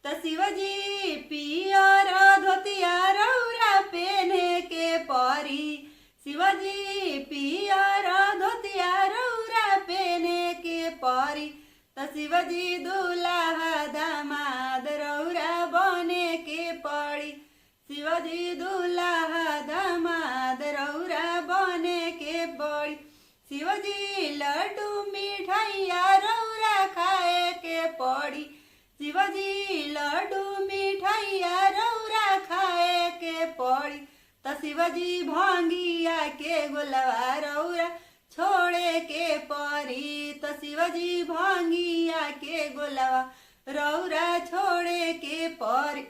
त शिवजी पियर धोतिया रौरा पेने के परी। शिवजी पियर धोतिया रौरा पेने के परी। त शिवजी दुल्हा दामाद रौरा बने के पड़ी। शिवजी दुल्हा दामाद रौरा बने के पड़ी। शिवजी लड्डू मिठाइया रौरा खाए के पड़ी। शिवजी लड्डू मिठाइया रौरा खाए के पड़ी। त शिवजी भंगिया के गोलवा रौरा छोड़े के परी। त शिवजी भंगिया के गोलवा रौरा छोड़े के परी।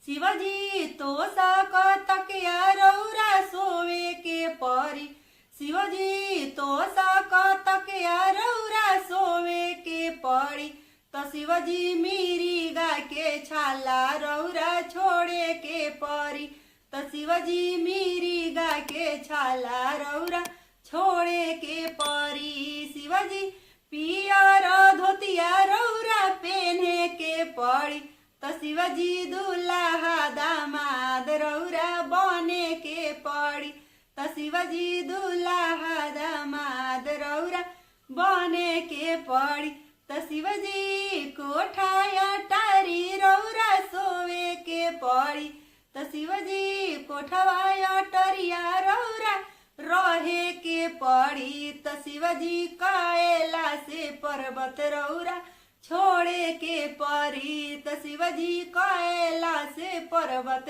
शिवजी तोसा क तकिया रौरा सोवे के परी। शिवजी तोसा क तकिया रौरा सोवे के पड़ी। त शिवजी मिरिगा के छाला रौरा छोड़े के परी। त शिवजी मिरिगा के छाला रौरा छोड़े के परी। शिवजी पियर धोतिया रौरा पेने के पड़ी। त शिवजी दुल्हा दामाद रौरा बने के पड़ी। त शिवजी दुल्हा दामाद रौरा बने के पड़ी। त शिवजी कोठा अटारी रौरा सोवे के पड़ी। त शिवजी कोठवा अटरिया रौरा रहे के पड़ी। त शिवजी कैला से पर्वत रौरा छोड़े के परी। त शिवजी कैला से पर्वत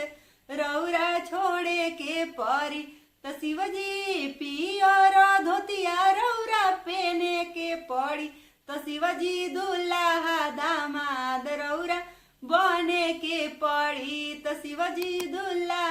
रौरा छोड़े के परी। त शिवजी पियर धोतिया रौरा पेने के पड़ी। त शिवजी दुल्हा दामाद रौरा बने के पड़ी। त शिवजी दुल्हा